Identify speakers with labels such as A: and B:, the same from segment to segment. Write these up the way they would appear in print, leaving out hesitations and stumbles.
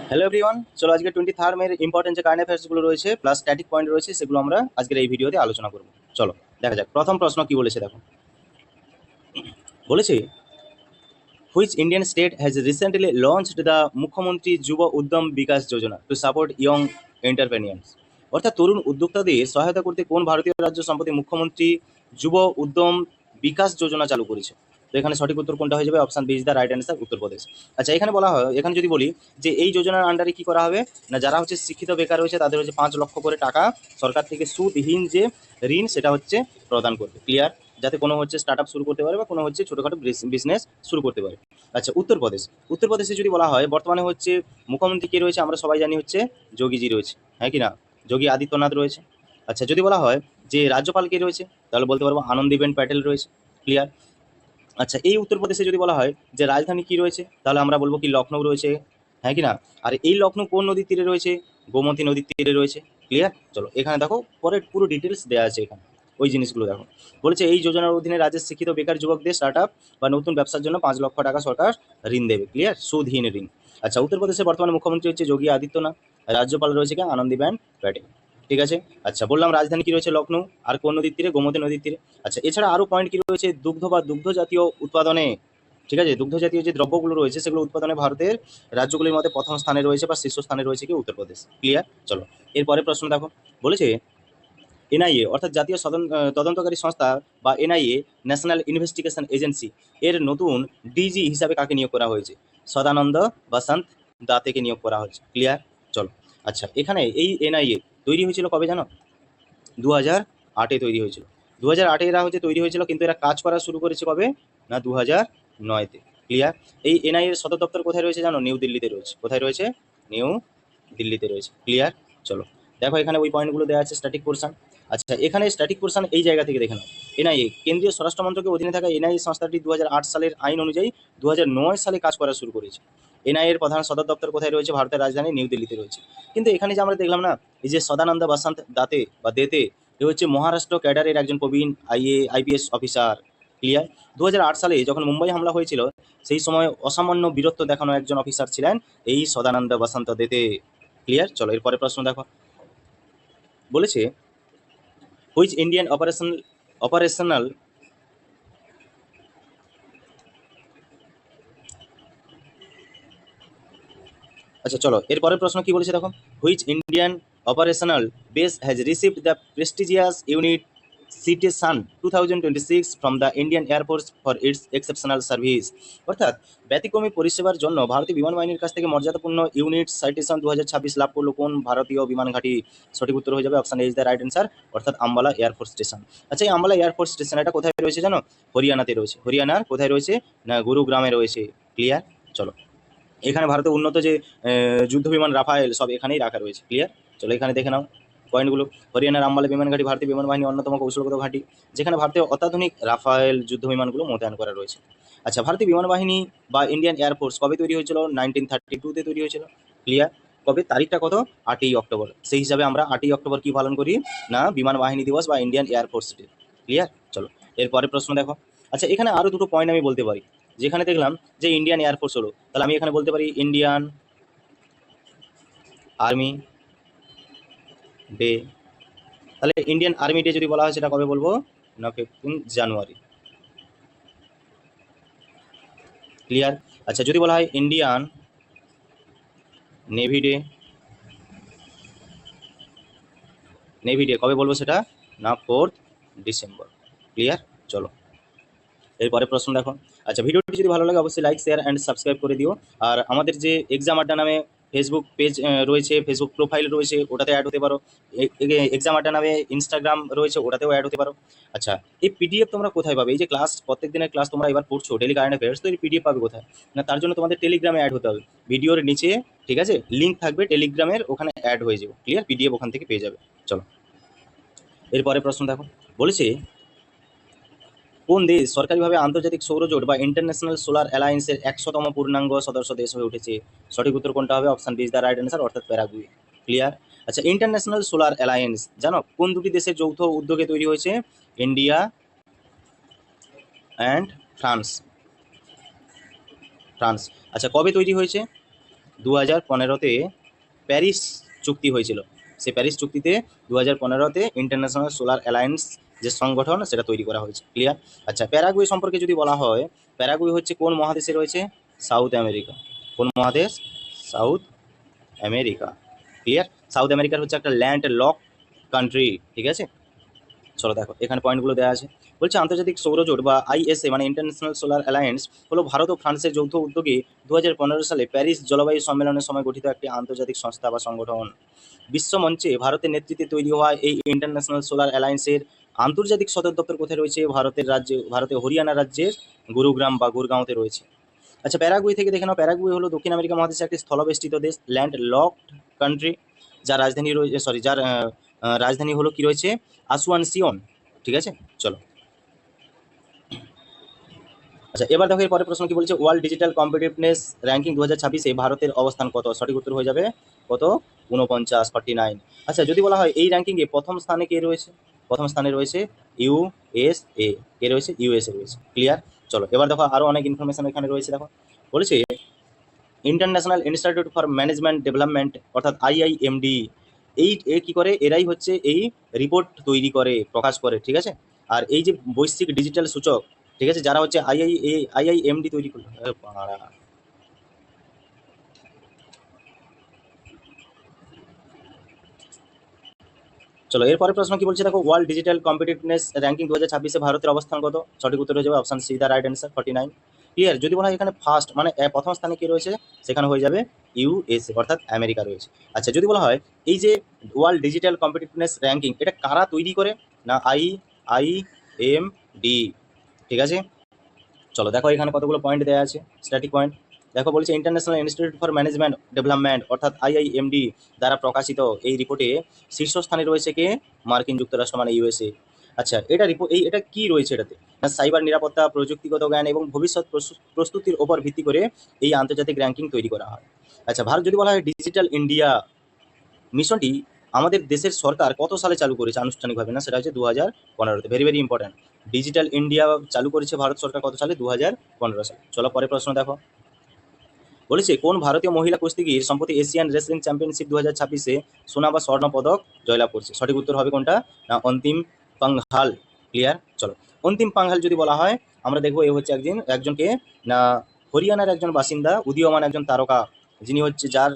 A: Hello everyone, চলো আজকে 23rd মের ইম্পর্টেন্ট যে কারেন্ট অ্যাফেয়ার্সগুলো রয়েছে প্লাস স্ট্যাটিক পয়েন্ট রয়েছে সেগুলো আমরা আজকের এই ভিডিওতে আলোচনা করব। চলো দেখা যাক প্রথম প্রশ্ন কি বলেছে। দেখো বলেছে, which Indian state has recently launched the মুখ্যমন্ত্রী যুব উদ্যম Vikas Yojana to support young এন্টারপ্রেনিয়ার্স। অর্থাৎ তরুণ উদ্যোক্তাদের সহায়তা করতে কোন ভারতীয় রাজ্য সম্প্রতি মুখ্যমন্ত্রী যুব উদ্যম বিকাশ যোজনা চালু করেছে? তো এখানে সঠিক উত্তর কোনটা হয়ে যাবে? Option B is the right answer, Uttar Pradesh. আচ্ছা, এখানে বলা হয়, এখানে যদি বলি যে এই যোজনার আন্ডারে কি করা হবে না, যারা হচ্ছে শিক্ষিত বেকার রয়েছে তাদের হচ্ছে 5 লক্ষ করে টাকা সরকার থেকে সুদহীন যে ঋণ সেটা হচ্ছে প্রদান করবে। ক্লিয়ার? যাতে কোনো হচ্ছে স্টার্ট আপ শুরু করতে পারে বা কোনো হচ্ছে ছোটোখাটো বিজনেস শুরু করতে পারে। আচ্ছা, উত্তরপ্রদেশে যদি বলা হয় বর্তমানে হচ্ছে মুখ্যমন্ত্রী কে রয়েছে আমরা সবাই জানি হচ্ছে যোগীজি রয়েছে, হ্যাঁ কি না? যোগী আদিত্যনাথ রয়েছে। আচ্ছা, যদি বলা হয় যে রাজ্যপাল কে রয়েছে তাহলে বলতে পারবো আনন্দীবেন প্যাটেল রয়েছে। ক্লিয়ার? আচ্ছা, এই উত্তরপ্রদেশে যদি বলা হয় যে রাজধানী কি রয়েছে তাহলে আমরা বলবো কি লখনৌ রয়েছে, হ্যাঁ কি না? আর এই লখনৌ কোন নদীর তীরে রয়েছে? গোমতী নদীর তীরে রয়েছে। ক্লিয়ার? চলো এখানে দেখো পরের পুরো ডিটেলস দেওয়া আছে এখানে, ওই জিনিসগুলো দেখো। বলেছে এই যোজনার অধীনে রাজ্যের শিক্ষিত বেকার যুবকদের স্টার্ট আপ বা নতুন ব্যবসার জন্য 5 লক্ষ টাকা সরকার ঋণ দেবে। ক্লিয়ার? সুদহীন ঋণ। আচ্ছা, উত্তরপ্রদেশের বর্তমানে মুখ্যমন্ত্রী হচ্ছে যোগী আদিত্যনাথ, রাজ্যপাল রয়েছে কে? আনন্দীবেন প্যাটেল। ঠিক আছে। আচ্ছা, বললাম রাজধানী কি রয়েছে? লখনৌ। আর কোন নদীর তীরে? গোমতী নদীর তীরে। আচ্ছা, এছাড়া আরো পয়েন্ট কি রয়েছে? দুগ্ধ বা দুগ্ধ জাতীয় উৎপাদনে, ঠিক আছে, দুগ্ধ জাতীয় যে দ্রব্যগুলো রয়েছে সেগুলো উৎপাদনে ভারতের রাজ্যগুলির মধ্যে প্রথম স্থানে রয়েছে বা শীর্ষস্থানে রয়েছে কি? উত্তরপ্রদেশ। ক্লিয়ার? চলো এরপরে প্রশ্ন দেখো। বলেছে এনআইএ অর্থাৎ জাতীয় তদন্তকারী সংস্থা বা এনআইএ, ন্যাশনাল ইনভেস্টিগেশন এজেন্সি এর নতুন ডিজি হিসাবে কাকে নিয়োগ করা হয়েছে? সদানন্দ বসন্ত দাতেকে নিয়োগ করা হয়েছে। ক্লিয়ার? চলো। আচ্ছা, এখানে এই এনআইএ তৈরি হয়েছিল কবে জানো? 2008-এ তৈরি হয়েছিল। 2008-এ এরা হচ্ছে তৈরি হয়েছিল, কিন্তু এরা কাজ করা শুরু করেছে কবে না? 2009-তে। ক্লিয়ার? এই এনআইএর সদর দপ্তর কোথায় রয়েছে জানো? নিউ দিল্লিতে রয়েছে। কোথায় রয়েছে? নিউ দিল্লিতে রয়েছে। ক্লিয়ার? চলো দেখো এখানে ওই পয়েন্টগুলো দেওয়া আছে স্ট্যাটিক পোর্শন। আচ্ছা, এখানে স্ট্যাটিক পোর্শন এই জায়গা থেকে দেখে নাও। এনআইএ কেন্দ্রীয় স্বরাষ্ট্র মন্ত্রকের অধীনে থাকা এনআইএ সংস্থাটি 2008 সালের আইন অনুযায়ী 2009 সালে কাজ করা শুরু করেছে। এনআইএর প্রধান সদর দপ্তর কোথায় রয়েছে? ভারতের রাজধানী নিউ দিল্লিতে রয়েছে। কিন্তু এখানে যে আমরা দেখলাম না, এই যে সদানন্দ বসন্ত দাতে বা দেতে, এ হচ্ছে মহারাষ্ট্র ক্যাডারের একজন প্রবীণ আইপিএস অফিসার। ক্লিয়ার? 2008 সালে যখন মুম্বাই হামলা হয়েছিল সেই সময় অসামান্য বীরত্ব দেখানো একজন অফিসার ছিলেন এই সদানন্দ বসন্ত দেতে। ক্লিয়ার? চলো এরপরে প্রশ্ন দেখো। বলেছে হুইচ ইন্ডিয়ান অপারেশনাল আচ্ছা, চলো এরপরের প্রশ্ন কি বলেছে দেখো। Which Indian operational base has received the prestigious unit citation 2026 from the Indian air force for its exceptional service. অর্থাৎ ব্যতিক্রমী পরিষেবার জন্য ভারতীয় বিমান বাহিনীর কাছ থেকে মর্যাদাপূর্ণ ইউনিট সাইটেশন 2026 লাভ করলো কোন ভারতীয় বিমান ঘাঁটি? সঠিক উত্তর হয়ে যাবে option A is the right answer, অর্থাৎ আম্বালা এয়ারফোর্স স্টেশন। আচ্ছা, এই আম্বালা এয়ারফোর্স স্টেশন এটা কোথায় রয়েছে জানো? হরিয়ানাতে রয়েছে। হরিয়ানার কোথায় রয়েছে না? গুরুগ্রামে রয়েছে। ক্লিয়ার? চলো এখানে ভারতের উন্নত যে যুদ্ধ বিমান রাফায়েল সব এখানেই রাখা রয়েছে। ক্লিয়ার? চলো এখানে দেখে নাও পয়েন্টগুলো। হরিয়ানার আম্বালা বিমান ঘাঁটি ভারতীয় বিমান বাহিনীর অন্যতম কৌশলগত ঘাঁটি, যেখানে ভারতীয় অত্যাধুনিক রাফায়েল যুদ্ধ বিমানগুলো মোতায়েন করা রয়েছে। আচ্ছা, ভারতীয় বিমান বাহিনী বা ইন্ডিয়ান এয়ারফোর্স কবে তৈরি হয়েছিল? 1932-তে তৈরি হয়েছিল। ক্লিয়ার? কবে? তারিখটা কত? 8ই অক্টোবর। সেই হিসাবে আমরা 8ই অক্টোবর কি পালন করি না? বিমান বাহিনী দিবস বা ইন্ডিয়ান এয়ারফোর্স ডে। ক্লিয়ার? চলো এরপরে প্রশ্ন দেখো। আচ্ছা, এখানে আরো দুটো পয়েন্ট আমি বলতে পারি। যেখানে দেখলাম যে ইন্ডিয়ান এয়ারফোর্স হলো, তাহলে আমি এখানে বলতে পারি ইন্ডিয়ান আর্মি ডে। তাহলে ইন্ডিয়ান আর্মি ডে যদি বলা হয় সেটা কবে বলবো না? 15 জানুয়ারি। ক্লিয়ার? আচ্ছা, যদি বলা হয় Indian navy day, navy day কবে বলবো সেটা না? 4 ডিসেম্বর। ক্লিয়ার? চলো এরপরে প্রশ্ন দেখো। আচ্ছা, ভিডিওটি যদি ভালো লাগে অবশ্যই লাইক শেয়ার অ্যান্ড সাবস্ক্রাইব করে দিও। আর আমাদের যে এক্সাম আড্ডা নামে ফেসবুক পেজ রয়েছে, ফেসবুক প্রোফাইল রয়েছে, ওটাতে অ্যাড হতে পারো। এক্সাম আড্ডা নামে ইনস্টাগ্রাম রয়েছে, ওটাতেও অ্যাড হতে পারো। আচ্ছা, এই পিডিএফ তোমরা কোথায় পাবে? এই যে ক্লাস, প্রত্যেক দিনের ক্লাস তোমরা এবার পড়ছো ডেলি কারেন্ট অ্যাফেয়ার্স, তো এই পিডিএফ পাবে কোথায় না? তার জন্য তোমাদের টেলিগ্রামে অ্যাড হতে হবে। ভিডিওর নিচে, ঠিক আছে, লিঙ্ক থাকবে টেলিগ্রামের, ওখানে অ্যাড হয়ে যাবে। ক্লিয়ার? পিডিএফ ওখান থেকে পেয়ে যাবে। চলো এরপরে প্রশ্ন দেখো। বলেছে কোন দেশ সরকারিভাবে আন্তর্জাতিক সৌরজোট বা ইন্টারন্যাশনাল সোলার অ্যালায়েন্সের 100তম পূর্ণাঙ্গ সদস্য দেশ হয়ে উঠেছে? সঠিক উত্তর কোনটা হবে? Option B is the right answer, অর্থাৎ প্যারাগুয়ে। ক্লিয়ার? আচ্ছা, ইন্টারন্যাশনাল সোলার অ্যালায়েন্স জানো কোন দুটি দেশের যৌথ উদ্যোগে তৈরি হয়েছে? India and France. ফ্রান্স। আচ্ছা, কবে তৈরি হয়েছে? 2015-তে প্যারিস চুক্তি হয়েছিল। সেই প্যারিস চুক্তিতে 2015-তে ইন্টারন্যাশনাল সোলার অ্যালায়েন্স যে সংগঠন সেটা তৈরি করা হয়েছে। ক্লিয়ার? আচ্ছা, প্যারাগুয়ে সম্পর্কে যদি বলা হয়, প্যারাগুয়ে হচ্ছে কোন মহাদেশে রয়েছে? South America. কোন মহাদেশ? South America. ক্লিয়ার? সাউথ আমেরিকার হচ্ছে একটা ল্যান্ড লক কান্ট্রি। ঠিক আছে, চলো দেখো এখানে পয়েন্টগুলো দেওয়া আছে। বলছে আন্তর্জাতিক সৌরজোট বা আইএসএ মানে ইন্টারন্যাশনাল সোলার অ্যালায়েন্স হলো ভারত ও ফ্রান্সের যৌথ উদ্যোগে 2015 সালে প্যারিস জলবায়ু সম্মেলনের সময় গঠিত একটি আন্তর্জাতিক সংস্থা বা সংগঠন। বিশ্ব মঞ্চে ভারতের নেতৃত্বে তৈরি হওয়া এই ইন্টারন্যাশনাল সোলার অ্যালায়েন্সের আন্তর্জাতিক সদর দপ্তর কোথায় রয়েছে? ভারতের হরিয়ানা রাজ্যের গুরুগ্রাম বা গুরগাঁওতে রয়েছে। আচ্ছা, প্যারাগুয়ে থেকে দেখে নাও। প্যারাগুয়ে হলো দক্ষিণ আমেরিকা মহাদেশের একটি স্থলবেষ্টিত দেশ, ল্যান্ড লকড কান্ট্রি, যার রাজধানী রয়েছে রাজধানী হলো কি রয়েছে? আসুয়ানসিয়ন। ঠিক আছে, চলো। আচ্ছা, এবার দেখো এর পরের প্রশ্ন কি বলছে? ওয়ার্ল্ড ডিজিটাল কম্পিটিটিভনেস র্যাঙ্কিং 2026-এ ভারতের অবস্থান কত? সঠিক উত্তর হয়ে যাবে কত? 49। আচ্ছা, যদি বলা হয় এই র্যাঙ্কিংয়ে প্রথম স্থানে কে রয়েছে? প্রথম স্থানে রয়েছে ইউএসএ। কে রয়েছে? ইউএসএ রয়েছে। ক্লিয়ার? চলো এবার দেখো আরো অনেক ইনফরমেশন এখানে রয়েছে। দেখো বলেছে international institute for management development অর্থাৎ আইআইএমডি, কি করে? এরাই হচ্ছে এই রিপোর্ট তৈরি করে, প্রকাশ করে। ঠিক আছে, আর এই যে বৈশ্বিক ডিজিটাল সূচক, ঠিক আছে, যারা হচ্ছে আইআইএমডি তৈরি করলো। চলো এরপরে প্রশ্ন কি বলছে? দেখো ওয়ার্ল্ড ডিজিটাল কম্পিটিটিভনেস র্যাঙ্কিং 2026-এ ভারতের অবস্থান কত? সঠিক উত্তর হয়ে যাবে option C, the right answer, 49। Clear? যদি বলা হয় এখানে ফার্স্ট মানে প্রথম স্থানে কি রয়েছে, সেখানে হয়ে যাবে ইউএসএ অর্থাৎ আমেরিকা রয়েছে। আচ্ছা, যদি বলা হয় এই যে ওয়ার্ল্ড ডিজিটাল কম্পিটিটিভনেস র্যাঙ্কিং, এটা কারা তৈরি করে? না আইআইএমডি। ঠিক আছে, চলো দেখো এখানে কতগুলো পয়েন্ট দেওয়া আছে, স্ট্যাটিক পয়েন্ট। দেখো বলছে international institute for management development অর্থাৎ আইআইএমডি দ্বারা প্রকাশিত এই রিপোর্টে শীর্ষস্থানে রয়েছে কে? মার্কিন যুক্তরাষ্ট্র মানে ইউএসএ। আচ্ছা, এটা কি রয়েছে এটাতে? না সাইবার নিরাপত্তা, প্রযুক্তিগত জ্ঞান এবং ভবিষ্যৎ প্রস্তুতির ওপর ভিত্তি করে এই আন্তর্জাতিক র্যাঙ্কিং তৈরি করা হয়। আচ্ছা, ভারত যদি বলা হয় ডিজিটাল ইন্ডিয়া মিশনটি আমাদের দেশের সরকার কত সালে চালু করেছে আনুষ্ঠানিকভাবে? না সেটা হচ্ছে 2015-তে। Very very important. Digital India চালু করেছে ভারত সরকার কত সালে? 2015 সালে। চলো পরের প্রশ্ন দেখো। বলেছে কোন ভারতীয় মহিলা কুস্তিগীর সম্প্রতি এশিয়ান রেসলিং চ্যাম্পিয়নশিপ 2026-এ সোনা বা স্বর্ণ পদক জয়লাভ করছে? সঠিক উত্তর হবে কোনটা? না অন্তিম পাংঘাল। ক্লিয়ার? চলো অন্তিম পাংঘাল যদি বলা হয়, আমরা দেখবো এ হচ্ছে একজনকে না হরিয়ানার একজন বাসিন্দা, উদীয়মান একজন তারকা, যিনি হচ্ছে যার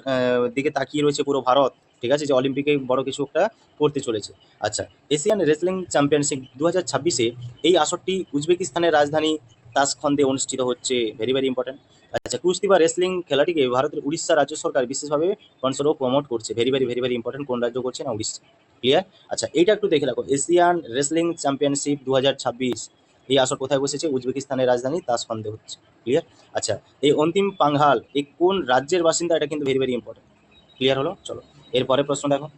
A: দিকে তাকিয়ে রয়েছে পুরো ভারত। ঠিক আছে, যে অলিম্পিকে বড় কিছু একটা করতে চলেছে। আচ্ছা, এশিয়ান রেসলিং চ্যাম্পিয়নশিপ 2026-এ এই আসরটি উজবেকিস্তানের রাজধানী তাসখন্দে অনুষ্ঠিত হচ্ছে। Very very important. আচ্ছা, কুস্তি বা রেসলিং খেলাটিকে ভারতের উড়িষ্যা রাজ্য সরকার বিশেষভাবে স্পন্সর ও প্রমোট করছে। Very very very very important. কোন রাজ্য করছে? না উড়িষ্যা। ক্লিয়ার? আচ্ছা, এইটা একটু দেখে রাখো, এশিয়ান রেসলিং চ্যাম্পিয়নশিপ 2026 এই আসর কোথায় বসেছে? উজবেকিস্তানের রাজধানী তাসখন্দে হচ্ছে। ক্লিয়ার? আচ্ছা, এই অন্তিম পাংঘাল এই কোন রাজ্যের বাসিন্দা? এটা কিন্তু ভেরি ভেরি ইম্পর্টেন্ট। ক্লিয়ার হলো? চলো এরপরে প্রশ্ন দেখো।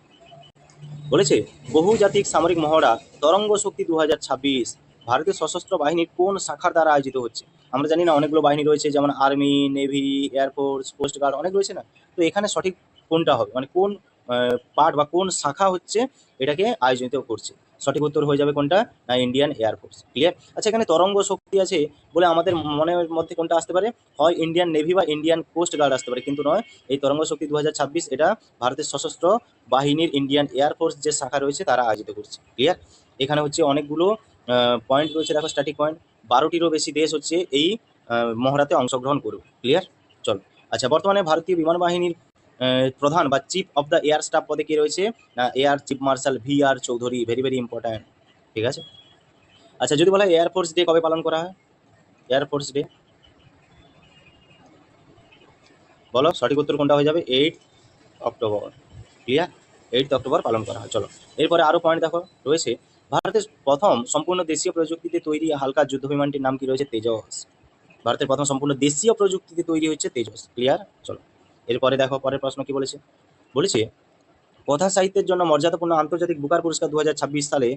A: বলেছে বহুজাতিক সামরিক মহড়া তরঙ্গ শক্তি 2026 ভারতীয় সশস্ত্র বাহিনীর কোন শাখার দ্বারা আয়োজিত হচ্ছে? আমরা জানি না অনেকগুলো বাহিনী রয়েছে, যেমন army, navy, air force, coast guard, অনেক রয়েছে না? তো এখানে সঠিক কোনটা হবে, মানে কোন পার্ট বা কোন শাখা হচ্ছে এটাকে আয়োজিত করছে? সঠিক উত্তর হয়ে যাবে কোনটা? না ইন্ডিয়ান এয়ারফোর্স। ক্লিয়ার? আচ্ছা, এখানে তরঙ্গ শক্তি আছে বলে আমাদের মনের মধ্যে কোনটা আসতে পারে? হয় ইন্ডিয়ান নেভি বা ইন্ডিয়ান কোস্ট গার্ড আসতে পারে, কিন্তু নয়। এই তরঙ্গ শক্তি 2026 এটা ভারতের সশস্ত্র বাহিনীর ইন্ডিয়ান এয়ারফোর্স যে শাখা রয়েছে তারা আয়োজিত করছে। ক্লিয়ার? এখানে হচ্ছে অনেকগুলো পয়েন্ট রয়েছে, দেখো স্ট্যাটিক পয়েন্ট। 12টিরও বেশি দেশ হচ্ছে এই মহড়াতে অংশগ্রহণ করবে। ক্লিয়ার? চলো আচ্ছা, বর্তমানে ভারতীয় বিমান বাহিনীর প্রধান বা chief of the air staff পদে কে রয়েছে? না air chief marshal VR Chowdhury. Very very important. ঠিক আছে, আচ্ছা, যদি বলা হয় এয়ারফোর্স ডে কবে পালন করা হয়? এয়ারফোর্স ডে বলো, সঠিক উত্তর কোনটা হয়ে যাবে? 8 অক্টোবর। ক্লিয়ার? 8 অক্টোবর পালন করা হয়। চলো এরপরে আরো পয়েন্ট দেখো রয়েছে। ভারতের প্রথম সম্পূর্ণ দেশীয় প্রযুক্তিতে তৈরি হালকা যুদ্ধ বিমানটির নাম কি রয়েছে? তেজস। ভারতের প্রথম সম্পূর্ণ দেশীয় প্রযুক্তিতে তৈরি হচ্ছে তেজস। ক্লিয়ার? চলো এরপরে দেখো পরের প্রশ্ন কি বলেছে। বলেছে কথা সাহিত্যের জন্য মর্যাদাপূর্ণ আন্তর্জাতিক বুকার পুরস্কার 2026 সালে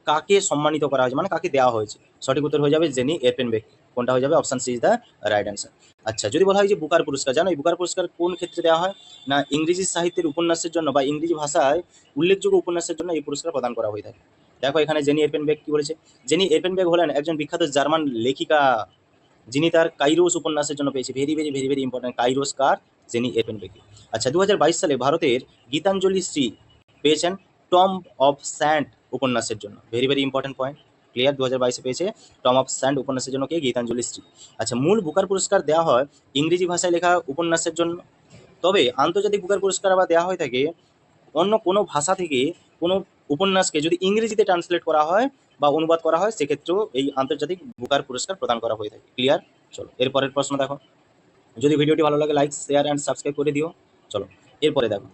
A: কাকে সম্মানিত করা হয়েছে, মানে কাকে দেওয়া হয়েছে? সঠিক উত্তর হয়ে যাবে জেনি এরপেনবেক। কোনটা হয়ে যাবে? Option C is the right answer. আচ্ছা, যদি বলা হয় যে বুকার পুরস্কার, জানো এই বুকার পুরস্কার কোন ক্ষেত্রে দেওয়া হয়? না ইংরেজি সাহিত্যের উপন্যাসের জন্য বা ইংরেজি ভাষায় উল্লেখযোগ্য উপন্যাসের জন্য এই পুরস্কার প্রদান করা হয়ে থাকে। দেখো এখানে জেনি এরপেনবেক কি বলেছে। জেনি এরপেনবেক হলেন একজন বিখ্যাত জার্মান লেখিকা, যিনি তার কাইরোস উপন্যাসের জন্য পেয়েছে। Very very very very important. Kairos কার? Jenny Erpenbeck. আচ্ছা, 2022 সালে ভারতের গীতাঞ্জলি শ্রী পেয়েছেন টম অফ স্যান্ড উপন্যাসের জন্য। Very very important point. Clear? 2022 পেয়েছে টম অফ স্যান্ড উপন্যাসের জন্য কে? গীতাঞ্জলি শ্রী। আচ্ছা, মূল বুকার পুরস্কার দেওয়া হয় ইংরেজি ভাষায় লেখা উপন্যাসের জন্য, তবে আন্তর্জাতিক বুকার পুরস্কার আবার দেওয়া হয়ে থাকে অন্য কোনো ভাষা থেকে কোনো উপন্যাসকে যদি ইংরেজিতে ট্রান্সলেট করা হয় বা অনুবাদ করা হয়, সেক্ষেত্রেও এই আন্তর্জাতিক বুকার পুরস্কার প্রদান করা হয়ে থাকে। ক্লিয়ার? চলো এরপরের প্রশ্ন দেখো। যদি ভিডিওটি ভালো লাগে লাইক শেয়ার অ্যান্ড সাবস্ক্রাইব করে দিও। চলো এরপরে দেখো,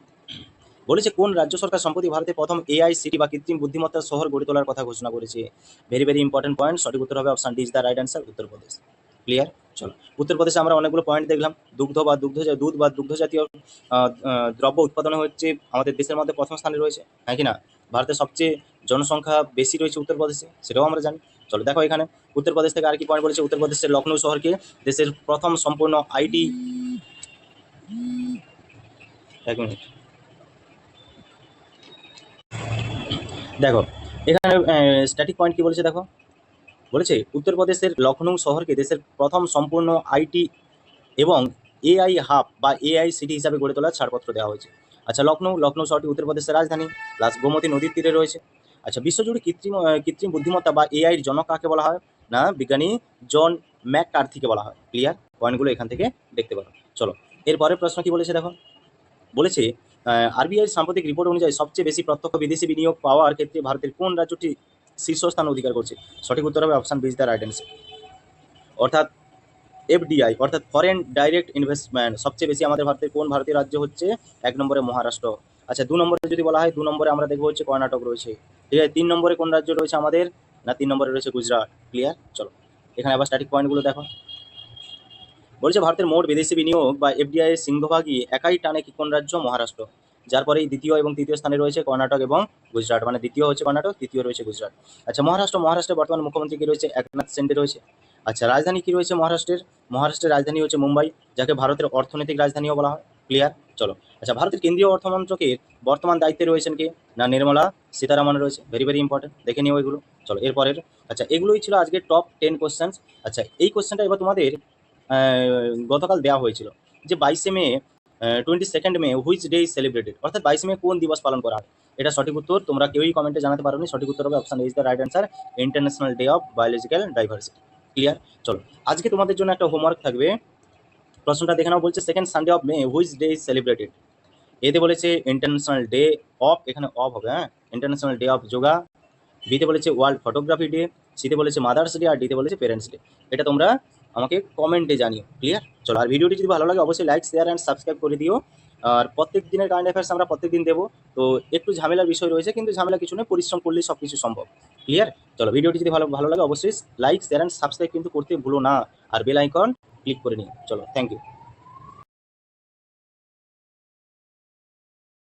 A: বলেছে কোন রাজ্য সরকার সম্প্রতি ভারতে প্রথম এআই সিটি বা কৃত্রিম বুদ্ধিমত্তার শহর গড়ে তোলার কথা ঘোষণা করেছে? Very very important point. সঠিক উত্তর হবে option D is the right answer, Uttar Pradesh. Clear? চলো, উত্তরপ্রদেশে আমরা অনেকগুলো পয়েন্ট দেখলাম। দুধ বা দুগ্ধ জাতীয় দ্রব্য উৎপাদনে হচ্ছে আমাদের দেশের মধ্যে প্রথম স্থানে রয়েছে, হ্যাঁ কি না? ভারতের সবচেয়ে জনসংখ্যা বেশি রয়েছে উত্তরপ্রদেশে, সেটাও আমরা জানি। চলো দেখো এখানে উত্তরপ্রদেশ থেকে আর কি পয়েন্ট বলেছে। উত্তরপ্রদেশের লখনৌ শহরকে দেশের প্রথম সম্পূর্ণ আইটি, এক মিনিট দেখো এখানে স্ট্যাটিক পয়েন্ট কি বলেছে দেখো, বলেছে উত্তরপ্রদেশের লখনৌ শহরকে দেশের প্রথম সম্পূর্ণ আইটি এবং এআই হাব বা এআই সিটি হিসাবে গড়ে তোলার ছাড়পত্র দেওয়া হয়েছে। আচ্ছা, লখনৌ শহরটি উত্তরপ্রদেশের রাজধানী, প্লাস গোমতী নদীর তীরে রয়েছে। আচ্ছা, বিশ্বজুড়ে কৃত্রিম বুদ্ধিমত্তা বা এআইয়ের জনক কাকে বলা হয়? না, বিজ্ঞানী জন ম্যাককার্থিকে বলা হয়। ক্লিয়ার? পয়েন্টগুলো এখান থেকে দেখতে পারো। চলো এরপরের প্রশ্ন কি বলেছে দেখো, বলেছে আরবিআইয়ের সাম্প্রতিক রিপোর্ট অনুযায়ী সবচেয়ে বেশি প্রত্যক্ষ বিদেশি বিনিয়োগ পাওয়ার ক্ষেত্রে ভারতের কোন রাজ্যটি শীর্ষস্থান অধিকার করছে? সঠিক উত্তর হবে option B is the right answer, অর্থাৎ এফডিআই অর্থাৎ ফরেন ডাইরেক্ট ইনভেস্টমেন্ট সবচেয়ে বেশি আমাদের ভারতের কোন ভারতীয় রাজ্য হচ্ছে? 1 নম্বরে মহারাষ্ট্র। আচ্ছা, 2 নম্বরে যদি বলা হয়, 2 নম্বরে আমরা দেখবো হচ্ছে কর্ণাটক রয়েছে। ঠিক আছে, 3 নম্বরে কোন রাজ্য রয়েছে আমাদের? না, 3 নম্বরে রয়েছে গুজরাট। ক্লিয়ার? চলো এখানে আবার স্ট্যাটিক পয়েন্টগুলো দেখো, বলছে ভারতের মোট বিদেশি বিনিয়োগ বা এফডিআই এর সিংহভাগই একাই টানে কি কোন রাজ্য? মহারাষ্ট্র। যার পরেই দ্বিতীয় এবং তৃতীয় স্থানে রয়েছে কর্ণাটক এবং গুজরাট, মানে দ্বিতীয় হচ্ছে কর্ণাটক, তৃতীয় রয়েছে গুজরাট। আচ্ছা, মহারাষ্ট্রের বর্তমান মুখ্যমন্ত্রী কি রয়েছে? একনাথ শিন্ডে রয়েছে। আচ্ছা, রাজধানী কি রয়েছে মহারাষ্ট্রের রাজধানী হচ্ছে মুম্বাই, যাকে ভারতের অর্থনৈতিক রাজধানীও বলা হয়। ক্লিয়ার? চলো, আচ্ছা, ভারতের কেন্দ্রীয় অর্থমন্ত্রকের বর্তমান দায়িত্বে রয়েছেন কে? না, নির্মলা সীতারামন রয়েছে। ভেরি ভেরি ইম্পর্টেন্ট, দেখে নিও এগুলো। চলো এরপরের, আচ্ছা, এগুলোই ছিল আজকে টপ 10 কোশ্চেন। আচ্ছা, এই কোশ্চেনটা এবার তোমাদের গতকাল দেওয়া হয়েছিল যে 22 মে 22 মে হুইচ ডে ইজ সেলিব্রেটেড, অর্থাৎ 22 মে কোন দিবস পালন করা হয়? এটা সঠিক উত্তর তোমরা কেউই কমেন্টে জানাতে পারোনি। সঠিক উত্তর হবে option A is the right answer, international day of biological diversity. Clear? চলো আজকে তোমাদের জন্য একটা হোমওয়ার্ক থাকবে, প্রশ্নটা দেখে নাও। বলছে second Sunday of May which day is celebrated? এতে বলেছে ইন্টারন্যাশনাল ডে অফ, এখানে অফ হবে, হ্যাঁ, ইন্টারন্যাশনাল ডে অফ যোগা। বিতে বলেছে ওয়ার্ল্ড ফটোগ্রাফি ডে, সিতে বলেছে মাদার্স ডে, আর ডিতে বলেছে পেরেন্টস ডে। এটা তোমরা আমাকে কমেন্টে জানিও। ক্লিয়ার? চলো, আর ভিডিওটি যদি ভালো লাগে অবশ্যই লাইক শেয়ার অ্যান্ড সাবস্ক্রাইব করে দিও। আর প্রত্যেক দিনের কারেন্ট অ্যাফেয়ার্স আমরা প্রত্যেক দিন দেবো, তো একটু ঝামেলার বিষয় রয়েছে, কিন্তু ঝামেলা কিছু নয়, পরিশ্রম করলেই সব কিছু সম্ভব। ক্লিয়ার? চলো, ভিডিওটি যদি ভালো লাগে অবশ্যই লাইক শেয়ার অ্যান্ড সাবস্ক্রাইব কিন্তু করতে ভুলো না, আর বেল আইকন ক্লিক করে নিও। চলো, থ্যাংক ইউ।